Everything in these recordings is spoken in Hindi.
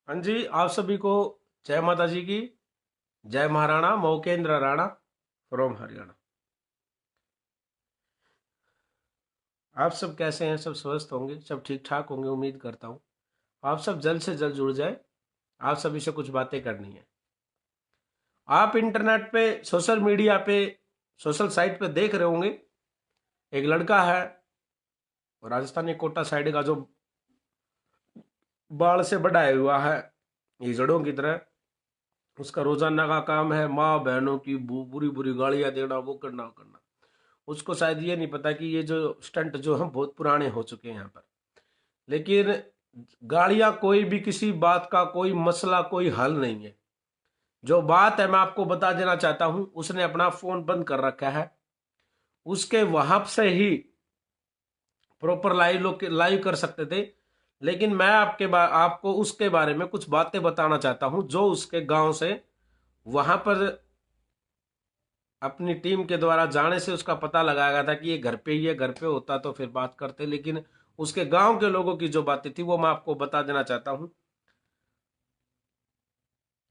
हाँ जी, आप सभी को जय माता जी की। जय महाराणा मोकेंद्र राणा फ्रॉम हरियाणा। आप सब कैसे हैं? सब स्वस्थ होंगे, सब ठीक ठाक होंगे, उम्मीद करता हूँ। आप सब जल्द से जल्द जुड़ जाए। आप सभी से कुछ बातें करनी है। आप इंटरनेट पे, सोशल मीडिया पे, सोशल साइट पे देख रहे होंगे, एक लड़का है राजस्थानी कोटा साइड का, जो बाल से बढ़ाया हुआ है हिजड़ों की तरह। उसका रोजाना का काम है माँ बहनों की बुरी बुरी गालियां देना, वो करना वो करना। उसको शायद ये नहीं पता कि ये जो स्टंट जो है बहुत पुराने हो चुके हैं यहाँ पर। लेकिन गाड़ियां कोई भी किसी बात का कोई मसला, कोई हल नहीं है। जो बात है मैं आपको बता देना चाहता हूं, उसने अपना फोन बंद कर रखा है। उसके वहां से ही प्रॉपर लाइव कर सकते थे। लेकिन मैं आपको उसके बारे में कुछ बातें बताना चाहता हूं, जो उसके गांव से वहां पर अपनी टीम के द्वारा जाने से उसका पता लगाया गया था कि ये घर पे ही है। घर पे होता तो फिर बात करते, लेकिन उसके गांव के लोगों की जो बातें थी वो मैं आपको बता देना चाहता हूं।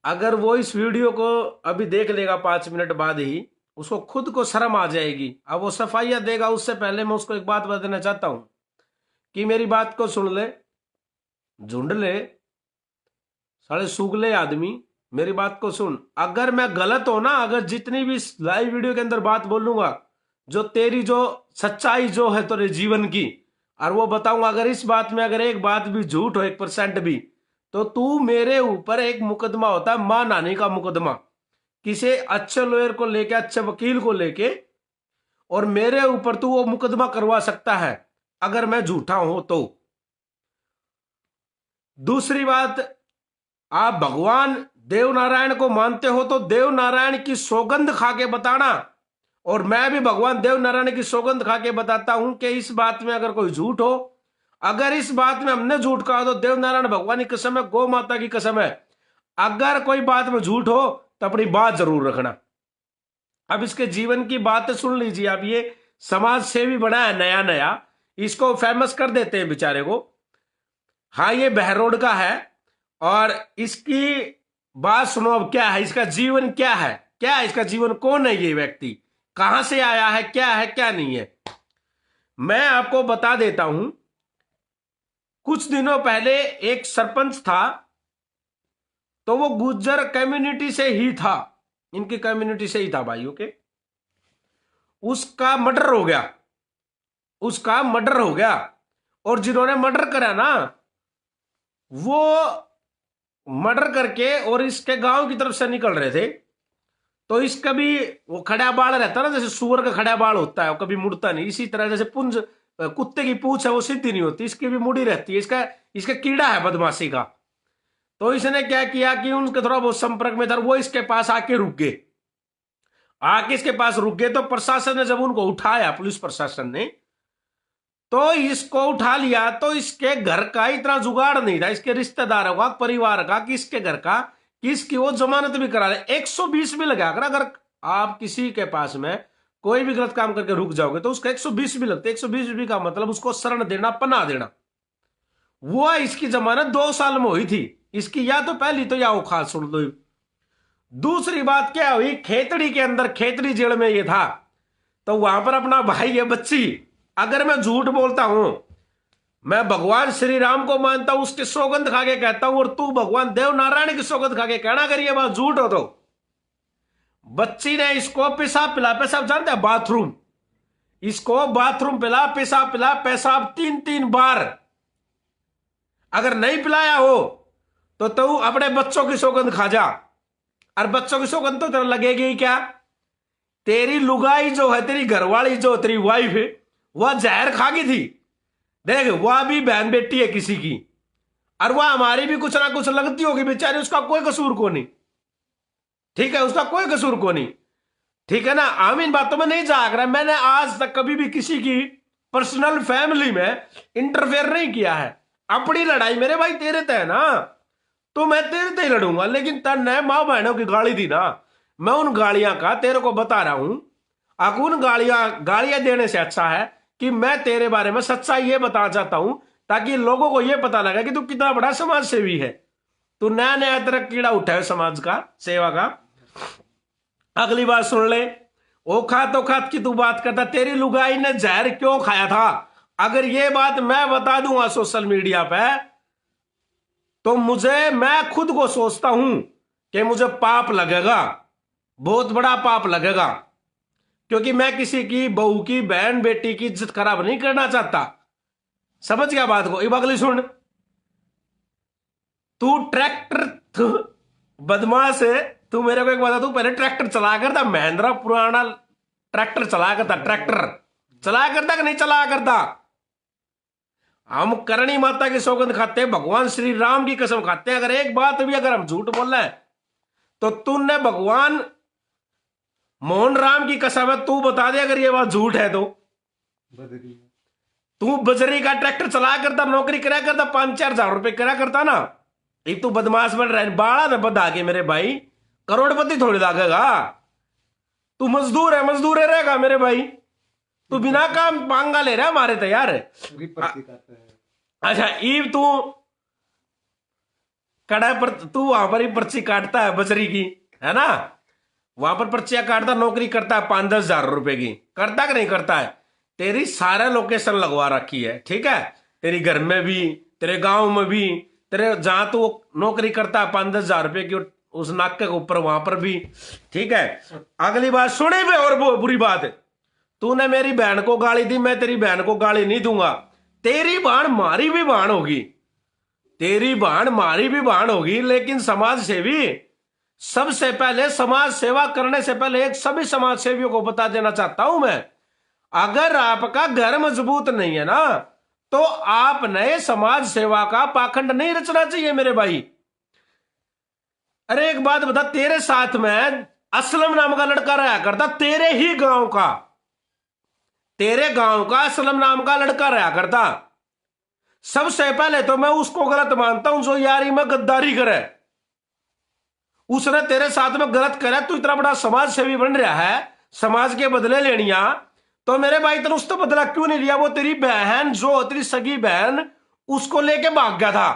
अगर वो इस वीडियो को अभी देख लेगा 5 मिनट बाद ही, उसको खुद को शर्म आ जाएगी। अब वो सफाइयां देगा, उससे पहले मैं उसको एक बात बताना चाहता हूं कि मेरी बात को सुन ले। झुंड ले साले सुगले आदमी, मेरी बात को सुन। अगर मैं गलत हो ना, अगर जितनी भी लाइव वीडियो के अंदर बात बोलूंगा, जो तेरी जो सच्चाई जो है तेरे जीवन की, और वो बताऊंगा, अगर इस बात में अगर एक बात भी झूठ हो 1% भी, तो तू मेरे ऊपर एक मुकदमा होता है, मां नानी का मुकदमा, किसी अच्छे लॉयर को लेके, अच्छे वकील को लेके, और मेरे ऊपर तू वो मुकदमा करवा सकता है अगर मैं झूठा हूं तो। दूसरी बात, आप भगवान देव नारायण को मानते हो तो देव नारायण की सौगंध खा के बताना। और मैं भी भगवान देव नारायण की सौगंध खा के बताता हूं कि इस बात में अगर कोई झूठ हो, अगर इस बात में हमने झूठ कहा तो देव नारायण भगवान की कसम है, गौ माता की कसम है, अगर कोई बात में झूठ हो तो अपनी बात जरूर रखना। अब इसके जीवन की बात सुन लीजिए। अब ये समाज सेवी बना है नया नया, इसको फेमस कर देते हैं बेचारे को। हाँ, ये बहरोड का है। और इसकी बात सुनो, अब क्या है इसका जीवन, क्या है, क्या है इसका जीवन, कौन है ये व्यक्ति, कहां से आया है, क्या है क्या नहीं है, मैं आपको बता देता हूं। कुछ दिनों पहले एक सरपंच था, तो वो गुज्जर कम्युनिटी से ही था, इनकी कम्युनिटी से ही था भाइयों के। उसका मर्डर हो गया, उसका मर्डर हो गया। और जिन्होंने मर्डर करा ना, वो मर्डर करके और इसके गांव की तरफ से निकल रहे थे। तो इसका भी वो खड़ा बाल रहता ना, जैसे सुअर का खड़ा बाल होता है, वो कभी मुड़ता नहीं। इसी तरह जैसे पुंज कुत्ते की पूंछ है वो सीधी नहीं होती, इसकी भी मुड़ी रहती है। इसका इसका कीड़ा है बदमाशी का। तो इसने क्या किया कि उनके थोड़ा बहुत संपर्क में था, वो इसके पास आके रुक गए। आके इसके पास रुक गए तो प्रशासन ने जब उनको उठाया, पुलिस प्रशासन ने, तो इसको उठा लिया। तो इसके घर का इतना जुगाड़ नहीं था, इसके रिश्तेदारों का, परिवार का, किसके घर का, किसकी वो जमानत भी करा ले। 120 भी लगा कर अगर आप किसी के पास में कोई भी गलत काम करके रुक जाओगे तो उसका 120 भी लगते। 120 भी का मतलब उसको शरण देना, पनाह देना। वो इसकी जमानत 2 साल में हुई थी इसकी, या तो पहली तो या वो खास सुन लो। दूसरी बात क्या हुई, खेतड़ी के अंदर, खेतड़ी जेल में ये था, तो वहां पर अपना भाई है बच्ची। अगर मैं झूठ बोलता हूं, मैं भगवान श्री राम को मानता हूं, उसकी सौगंध खा के कहता हूं, और तू भगवान देव नारायण की सौगंध खा के कहना अगर ये बात झूठ हो तो। बच्ची ने इसको पेशाब पिला, पेशाब जानते हैं, बाथरूम, इसको बाथरूम पिला, पेशाब पिला, पेशाब 3-3 बार। अगर नहीं पिलाया हो तो तू अपने बच्चों की सौगंध खा जा। और बच्चों की सौगंध तो तेरा लगेगी ही क्या। तेरी लुगाई जो है, तेरी घरवाली जो तेरी वाइफ है, वह जहर खा गई थी। देख, वह भी बहन बेटी है किसी की, और वह हमारी भी कुछ ना कुछ लगती होगी बेचारी, उसका कोई कसूर को नहीं। ठीक है, उसका कोई कसूर को नहीं। ठीक है ना, हम इन बातों में नहीं झाग रहा। मैंने आज तक कभी भी किसी की पर्सनल फैमिली में इंटरफेयर नहीं किया है। अपनी लड़ाई मेरे भाई तेरे तय ना, तो मैं तेरे तय लड़ूंगा। लेकिन तन्ने मां बहनों की गाली दी ना, मैं उन गालियां का तेरे को बता रहा हूं। अकुन गालियां गालियां देने से अच्छा है कि मैं तेरे बारे में सच्चाई ये बताना चाहता हूं, ताकि लोगों को ये पता लगे कि तू कितना बड़ा समाज सेवी है। तू नया नया तेरा कीड़ा उठा है समाज का, सेवा का। अगली बात सुन ले, ओ खातो खात की तू बात करता, तेरी लुगाई ने जहर क्यों खाया था? अगर ये बात मैं बता दूंगा सोशल मीडिया पे, तो मैं खुद को सोचता हूं कि मुझे पाप लगेगा, बहुत बड़ा पाप लगेगा, क्योंकि मैं किसी की बहू की, बहन बेटी की इज्जत खराब नहीं करना चाहता। समझ गया बात को? अब अगली सुन, तू बदमाश है। तू मेरे को एक बता, तू पहले ट्रैक्टर चलाया करता, महिंद्रा पुराना ट्रैक्टर चलाया करता, ट्रैक्टर चलाया करता कि नहीं चलाया करता? हम करणी माता की सौगंध खाते हैं, भगवान श्री राम की कसम खाते हैं, अगर एक बात भी अगर हम झूठ बोल रहे हैं तो तूने भगवान मोहन राम की कसम है, तू बता दे अगर ये बात झूठ है तो। तू बजरी का ट्रैक्टर चलाया करता, नौकरी करा करता, 5-4 हजार रुपए करा करता ना। एक तू बदमाश बन रहा है, बाड़ा न बदा के मेरे भाई, करोड़पति थोड़ी लागेगा। तू मजदूर है रहेगा मेरे भाई। तू बिना काम पांगा ले रहा है हमारे तैयार। अच्छा, ईब तू कड़ा पर, तू वहां पर ही पर्ची काटता है बजरी की, है ना? वहां पर पर्चियां काटता, नौकरी करता है 5-10 हजार रुपए की, करता कि नहीं करता है? तेरी सारा लोकेशन लगवा रखी है, ठीक है? तेरी घर में भी, तेरे गांव में भी, तेरे जहां तू नौकरी करता है 5-10 हजार रुपए की, उस नाके के ऊपर वहां पर भी, ठीक है? अगली बात सुनी भी, और वो बुरी बात, तूने मेरी बहन को गाली दी, मैं तेरी बहन को गाली नहीं दूंगा। तेरी बहन मारी भी बहन होगी, तेरी बहन मारी भी बहन होगी, लेकिन समाज सेवी सबसे पहले, समाज सेवा करने से पहले एक सभी समाज सेवियों को बता देना चाहता हूं मैं, अगर आपका घर मजबूत नहीं है ना, तो आपने समाज सेवा का पाखंड नहीं रचना चाहिए मेरे भाई। अरे एक बात बता, तेरे साथ में असलम नाम का लड़का रहा करता, तेरे ही गांव का, तेरे गांव का असलम नाम का लड़का रहा करता। सबसे पहले तो मैं उसको गलत मानता हूं जो यारी में गद्दारी करे। उसने तेरे साथ में गलत करा, तू इतना बड़ा समाज सेवी बन रहा है, समाज के बदले लेनिया, तो मेरे भाई तेने उससे बदला क्यों नहीं लिया? वो तेरी बहन, जो तेरी सगी बहन, उसको लेके भाग गया था।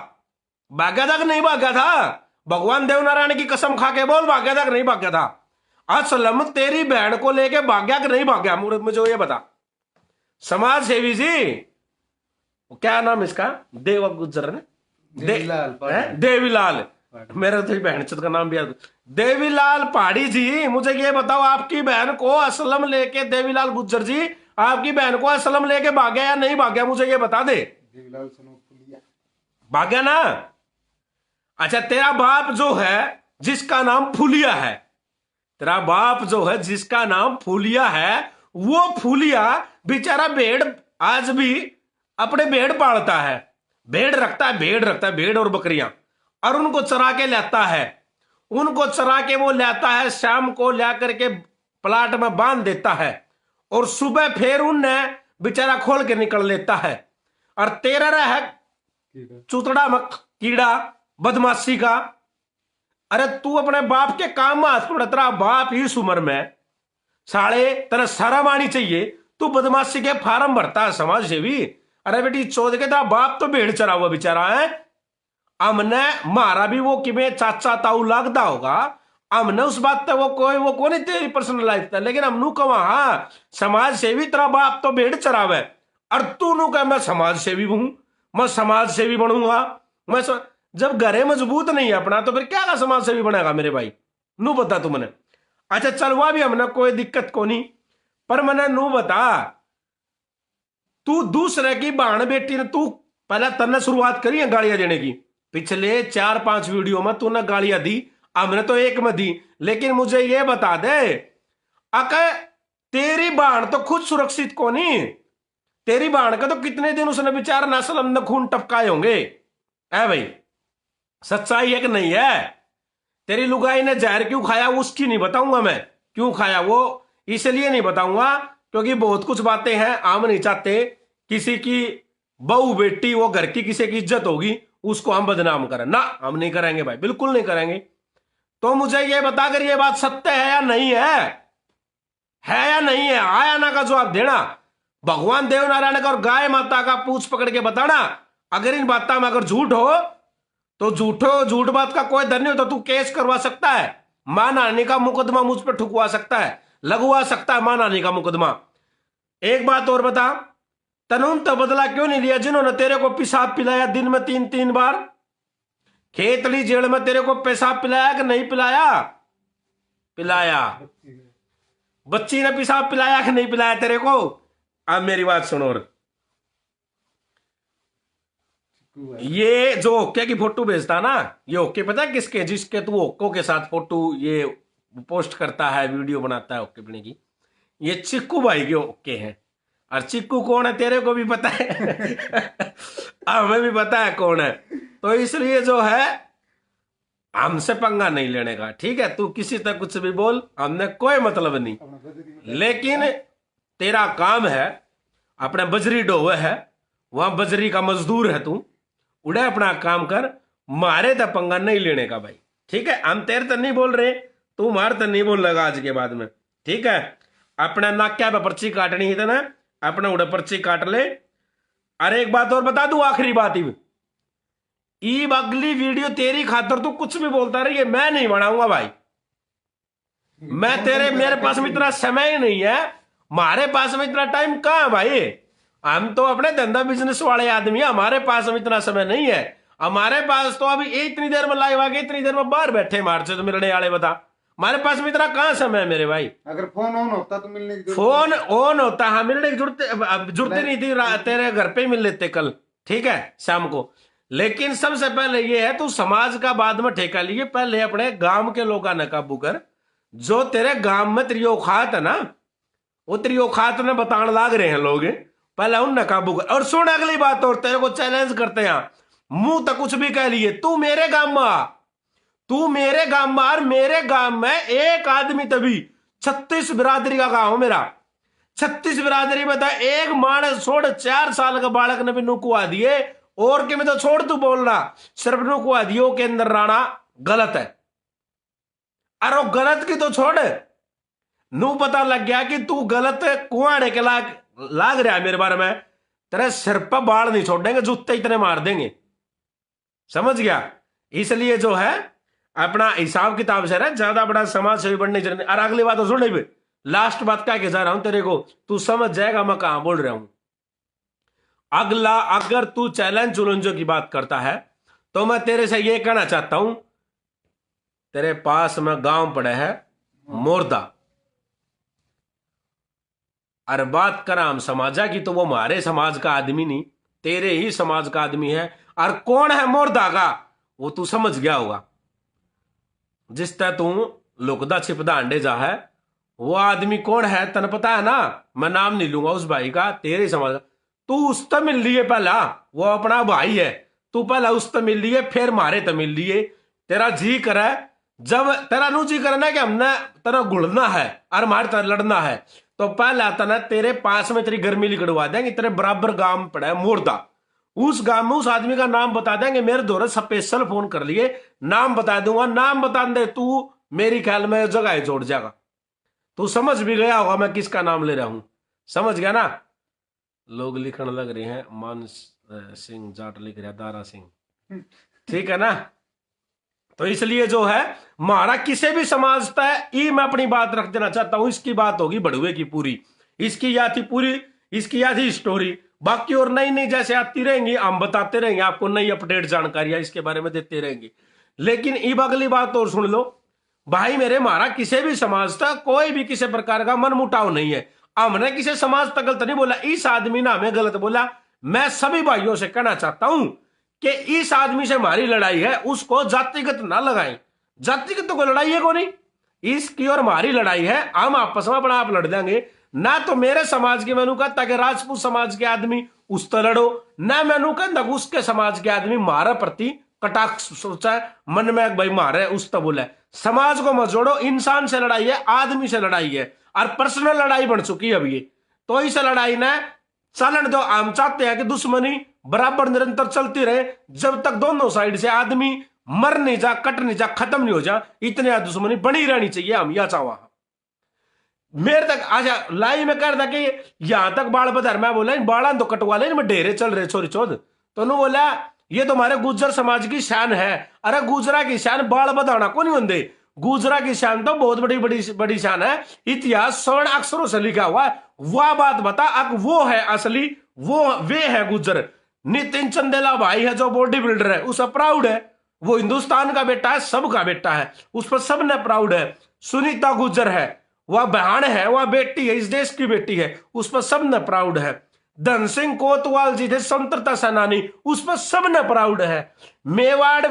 भाग गया था कि नहीं भाग गया था? भगवान देवनारायण की कसम खा के बोल, भाग गया था कि नहीं भाग गया था? असलम तेरी बहन को लेके भाग गया कि नहीं भाग गया? मुझे ये बता समाज सेवी जी। क्या नाम इसका? देव गुजर ने, देवीलाल, मेरे तो बहन चुत का नाम भी याद। देवीलाल पहाड़ी जी, मुझे ये बताओ, आपकी बहन को असलम लेके, देवीलाल गुज्जर जी, आपकी बहन को असलम लेके भाग्या या नहीं भाग्या? मुझे ये बता दे। भाग्या ना? अच्छा, तेरा बाप जो है जिसका नाम फूलिया है, तेरा बाप जो है जिसका नाम फूलिया है, वो फूलिया बेचारा भेड़, आज भी अपने भेड़ पालता है, भेड़ रखता है, भेड़ और बकरियां, और उनको चरा के लाता है, उनको चरा के वो लाता है, शाम को ला करके प्लाट में बांध देता है, और सुबह फिर उन्हें बेचारा खोल के निकल लेता है। और तेरा रहा चुतड़ा मक कीड़ा बदमाशी का। अरे तू अपने बाप के काम में हाथ पड़, तेरा बाप इस उम्र में साले, तेरा शर्म आनी चाहिए, तू बदमाशी के फार्म भरता है समाज सेवी। अरे बेटी चौध के, तेरा बाप तो भेड़ चरा हुआ बेचारा है। हमने मारा भी वो कि चाचा ताऊ लगता होगा, हमने उस बात पे वो कौन है तेरी पर्सनल लाइफ था, लेकिन हम नू कहा हाँ समाज सेवी, तेरा बाप तो भेड़ चरावे, और तू नू कह मैं समाज सेवी हूं, मैं समाज सेवी बनूंगा। जब घरे मजबूत नहीं है अपना, तो फिर क्या का समाज सेवी बनेगा मेरे भाई? नू बता तू मैंने। अच्छा चल, वह भी हमने कोई दिक्कत को नहीं, पर मैंने नू बता, तू दूसरे की बहन बेटी ने, तू पहले तन्ने शुरुआत करी है गालियां देने की, पिछले 4-5 वीडियो में तूने गालियां दी, हमने तो एक में दी। लेकिन मुझे ये बता दे, अगर तेरी बहन तो खुद सुरक्षित को नहीं, तेरी बहन का तो कितने दिन उसने बेचारा नस्ल अंदर खून टपकाए होंगे, है भाई? सच्चाई है कि नहीं है? तेरी लुगाई ने जहर क्यों खाया उसकी नहीं बताऊंगा मैं, क्यों खाया वो इसलिए नहीं बताऊंगा क्योंकि बहुत कुछ बातें हैं, हम नहीं चाहते किसी की बहू बेटी, वो घर की किसी की इज्जत होगी उसको हम बदनाम करें ना, हम नहीं करेंगे भाई, बिल्कुल नहीं करेंगे। तो मुझे ये बता, अगर ये बात सत्य है या नहीं है या नहीं है, आया ना का जवाब देना। भगवान देवनारायण का और गाय माता का पूछ पकड़ के बताना। अगर इन बातों में अगर झूठ हो तो झूठ बात का कोई डर नहीं होता। तू केस करवा सकता है, मानहानि का मुकदमा मुझ पर ठुकवा सकता है, लगवा सकता है मानहानि का मुकदमा। एक बात और बता, तनुन तो बदला क्यों नहीं लिया जिन्होंने तेरे को पेशाब पिलाया दिन में 3-3 बार? खेतली जेल में तेरे को पेशाब पिलाया कि नहीं पिलाया? पिलाया। बच्ची ने पेशाब पिलाया कि नहीं पिलाया तेरे को? अब मेरी बात सुनो। ये जो ओके की फोटो भेजता ना, ये ओके पता है किसके? जिसके तू ओक्को के साथ फोटो ये पोस्ट करता है, वीडियो बनाता है ओके बने की, ये चिक्कू भाई के ओके हैं। और चिक्कू कौन है तेरे को भी पता है हमें भी पता है कौन है। तो इसलिए जो है हमसे पंगा नहीं लेने का, ठीक है? तू किसी तक कुछ भी बोल, हमने कोई मतलब नहीं। लेकिन तेरा काम है, अपने बजरी डोवे है, वहां बजरी का मजदूर है तू, उड़े अपना काम कर, मारे तो पंगा नहीं लेने का भाई, ठीक है? हम तेरे तो नहीं बोल रहे, तू मार तो नहीं बोल लगा आज के बाद में, ठीक है? अपना नाक्या पे पर्ची काटनी है तो ना अपना उड़े पर्ची काट ले। अरे एक बात और बता दू, आखिरी बात ही ईब अगली वीडियो तेरी खातर तू कुछ भी बोलता रही है, मैं नहीं बनाऊंगा भाई। मैं तेरे मेरे पास में इतना समय ही नहीं है, हमारे पास में इतना टाइम कहां है भाई? हम तो अपने धंधा बिजनेस वाले आदमी है, हमारे पास में इतना समय नहीं है। हमारे पास तो अभी इतनी देर में लाइव आ गए, इतनी देर में बाहर बैठे मार से तो मिलने वाले बता, हमारे पास में इतना कहां समय है मेरे भाई? अगर फोन ऑन होता तो मिलने की फोन ऑन होता, हाँ मिलने की जरूरत नहीं थी, तेरे घर पे ही मिल लेते कल, ठीक है, शाम को। लेकिन सबसे पहले ये है, तू समाज का बाद में ठेका लिए, पहले अपने गांव के लोगों ने काबू कर। जो तेरे गांव में तेरी औकात है ना, वो तेरी औकात ने बताने लाग रहे हैं लोग, पहले उन काबू कर। और सुन अगली बात, और तेरे को चैलेंज करते हैं, मुंह तक कुछ भी कह लिए, तू मेरे गांव में आ, तू मेरे गांव में आ, मेरे गांव में एक आदमी तभी 36 बिरादरी का गांव मेरा, 36 बिरादरी बता, एक मानस छोड़ 4 साल का बालक ने भी नुकुआ दिए, और के में तो छोड़ तू बोलना, सिर्फ नुकुआ दियो के अंदर राणा गलत है। अरे गलत की तो छोड़, नू पता लग गया कि तू गलत कुआड़े के लाग रहा है मेरे बारे में, तेरे सिर पर बाढ़ नहीं छोड़ेंगे, जूते इतने मार देंगे, समझ गया? इसलिए जो है अपना हिसाब किताब से रह, ज्यादा बड़ा समाज सेवी बनने जरूरी। और अगली बात तो सुन भी, लास्ट बात क्या कह जा रहा हूं तेरे को, तू समझ जाएगा मैं कहां बोल रहा हूं। अगला, अगर तू चैलेंज चुलेंजों की बात करता है तो मैं तेरे से यह कहना चाहता हूं, तेरे पास में गांव पड़े है मोरदा, और बात करा हम समाजा की, तो वो हमारे समाज का आदमी नहीं, तेरे ही समाज का आदमी है। और कौन है मोरदा का, वो तू समझ गया होगा। जिस तरह तू लुकदा छिपदा अंडे जा है, वो आदमी कौन है तन पता है ना? मैं नाम नहीं लूंगा उस भाई का, तेरे ही समाज। तू उस तक मिल लिए पहला, वो अपना भाई है, तू पहला उस तक मिल लिए, फिर मारे तक मिल लिए। तेरा जी करे, जब तेरा नू जी करना कि हमने तेरा गुड़ना है और हमारे तरह लड़ना है, तो पहला तना तेरे पास में तेरी गर्मी लिकड़वा देंगे। तेरे बराबर गांव पड़ा है मोरदा, उस गांव में उस आदमी का नाम बता देंगे, मेरे द्वारा स्पेशल फोन कर लिए, नाम बता दूंगा, नाम बता दे तू, मेरी ख्याल में जगह जोड़ जाएगा। तू समझ भी गया होगा मैं किसका नाम ले रहा हूं, समझ गया ना? लोग लिखने लग रहे हैं, मान सिंह जाट लिख रहा है, दारा सिंह, ठीक है ना? तो इसलिए जो है मारा किसी भी समाज तय, ये मैं अपनी बात रख देना चाहता हूं। इसकी बात होगी बड़ुए की पूरी, इसकी या थी पूरी, इसकी या थी स्टोरी, बाकी और नई नई जैसे आती रहेंगी हम बताते रहेंगे आपको, नई अपडेट जानकारियां इसके बारे में देते रहेंगे। लेकिन अब अगली बात और सुन लो भाई मेरे, मारा किसी भी समाज तक कोई भी किसी प्रकार का मन मुटाव नहीं है, हमने किसी समाज तक गलत नहीं बोला, इस आदमी ने हमें गलत बोला। मैं सभी भाइयों से कहना चाहता हूं कि इस आदमी से हमारी लड़ाई है, उसको जातिगत ना लगाएं, जातिगत तो कोई लड़ाई है को नहीं, इसकी और हमारी लड़ाई है, हम आपस में अपना आप लड़ देंगे। ना तो मेरे समाज के मैनू कहता कि राजपूत समाज के आदमी उस तो लड़ो, ना मैनू कहता उसके समाज के आदमी मारा प्रति कटाक्ष सोचा है मन में भाई मारे उस तो बोले। समाज को मत जोड़ो, इंसान से लड़ाई है, आदमी से लड़ाई है, और पर्सनल लड़ाई बन चुकी है अब ये। तो इस लड़ाई ने चलन दो, हम चाहते हैं कि दुश्मनी बराबर निरंतर चलती रहे, जब तक दोनों साइड से आदमी मर नहीं जा, कट नहीं जा, खत्म नहीं हो जा, इतने दुश्मनी बनी रहनी चाहिए, हम या चाहवा। मेरे तक आजा लाई में कर था कि यहां तक बाल बधर, मैं बोला बाड़ा तो कटवा ले, मैं ढेरे चल रहे छोरी चौध, तो बोला ये तो हमारे गुर्जर समाज की शान है। अरे गुजरा की शान बाल बधाना को नहीं होंगे, गुजरा की शान तो बहुत बड़ी बड़ी बड़ी शान है। इतिहास स्वर्ण अक्षरों से लिखा हुआ है। वह बात बता, अब वो है असली, वो वे है गुजर। नितिन चंदेला भाई है जो बॉडी बिल्डर है, उस प्राउड है। वो हिंदुस्तान का बेटा है, सबका बेटा है, उस पर सबने प्राउड है। सुनीता गुर्जर है, वह बहन है, वह बेटी है, इस देश की बेटी है, उस पर सबने प्राउड है। धन सिंह कोतवाल जी थे स्वतंत्रता सेनानी, उस पर सबने प्राउड है। मेवाड़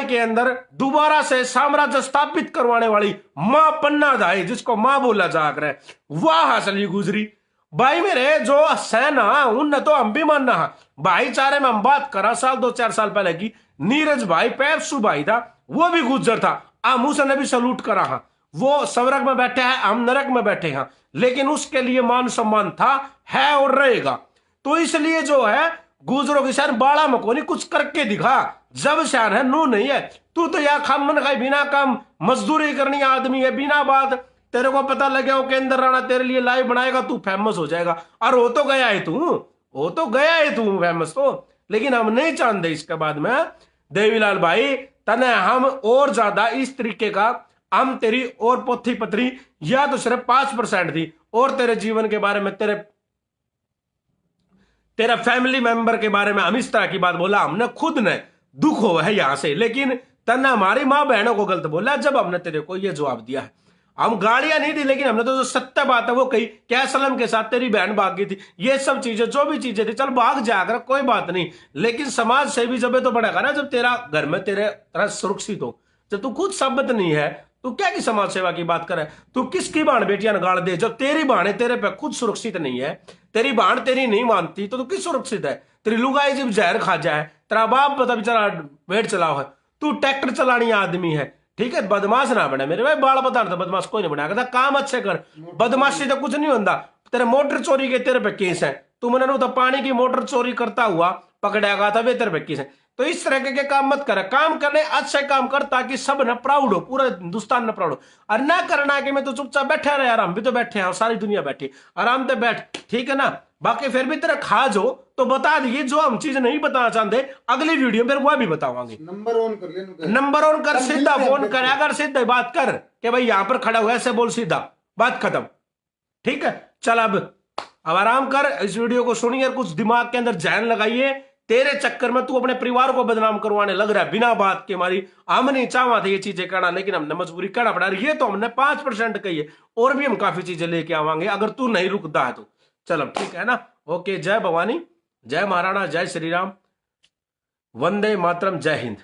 के अंदर दोबारा से साम्राज्य स्थापित करवाने वाली मां पन्ना दाई, जिसको मां बोला जाकर है, वह असली गुजरी। भाई मेरे जो सेना उनने तो हम भी मानना है। भाईचारे में हम बात करा साल 2-4 साल पहले की, नीरज भाई पेप्सू भाई था, वो भी गुजर था, हम उसने भी सलूट करा हा। वो स्वर्ग में बैठे हैं, हम नरक में बैठे हैं, लेकिन उसके लिए मान सम्मान था, है और रहेगा। तो इसलिए जो है गुजरों की शान बाड़ा मकोनी कुछ करके दिखा, जब शान है नू नहीं है। तू तो यार खामन खाई बिना काम मजदूरी करनी आदमी है, बिना बात तेरे को पता लगे हो केंद्र राणा तेरे लिए लाइव बनाएगा, तू फेमस हो जाएगा। और हो तो गया है तू, हो तो गया है तू फेमस तो, लेकिन हम नहीं चाहते इसके बाद में। देवीलाल भाई तने हम और ज्यादा इस तरीके का, हम तेरी और पोथी पत्री या तो सिर्फ 5% थी, और तेरे जीवन के बारे में, तेरा फैमिली मेंबर के बारे में हम इस तरह की बात बोला, हमने खुद ने दुख हो है यहां से। लेकिन तन्ने हमारी मां बहनों को गलत बोला जब हमने तेरे को ये जवाब दिया है। हम गालियां नहीं दी, लेकिन हमने तो जो सत्य बात है वो कही, क्या सलम के साथ तेरी बहन भाग गई थी, ये सब चीजें जो भी चीजें थी, चल भाग जाकर कोई बात नहीं, लेकिन समाज से भी जब तो बढ़ेगा ना, जब तेरा घर में तेरे तरह सुरक्षित हो। जब तू खुद साबित नहीं है, तू क्या की समाज सेवा की बात करे, तू किसकी बाण बेटियां गाड़ दे, जब तेरी बाणें तेरे पे खुद सुरक्षित नहीं है, तेरी बाण तेरी नहीं मानती, तो तू किस सुरक्षित है। तेरी लुगाई जब जहर खा जाए, तेरा बाप पता बेचारा वेट चलाओ है, तू ट्रैक्टर चलानी आदमी है, ठीक है, बदमाश ना बने मेरे भाई, बाल बता रहा था बदमाश कोई नहीं बनाया, काम अच्छे कर, बदमाशी तो कुछ नहीं होता। तेरे मोटर चोरी के तेरे पे केस है, तू मैंने तो पानी की मोटर चोरी करता हुआ पकड़ा गया था, वे तेरे पे केस है। तो इस तरह के काम मत कर, काम करने अच्छे काम कर, ताकि सब ना प्राउड हो, पूरा हिंदुस्तान ना प्राउड हो। और ना करना कि मैं तो चुपचाप बैठा रहे, आराम भी तो बैठे हैं, सारी दुनिया बैठी, आराम से बैठ, ठीक है ना। बाकी फिर भी तेरा खाज हो तो बता दिए, जो हम चीज नहीं बताना चाहते अगली वीडियो में वह भी बतावांगे। नंबर ऑन कर ले, नंबर ऑन कर, सीधा फोन कर, अगर सीधा बात कर कि भाई यहां पर खड़ा हुआ ऐसे बोल, सीधा बात खत्म, ठीक है। चल अब आराम कर, इस वीडियो को सुनिए, कुछ दिमाग के अंदर जहन लगाइए। तेरे चक्कर में तू अपने परिवार को बदनाम करवाने लग रहा है बिना बात के। हमारी हम नहीं चाहवा थे ये चीजें करना, लेकिन हमने मजबूरी करना पड़ा। ये तो हमने 5% कही है, और भी हम काफी चीजें लेके आवांगे अगर तू नहीं रुकता है तो। चलो ठीक है ना, ओके। जय भवानी, जय महाराणा, जय श्री राम, वंदे मातरम, जय हिंद।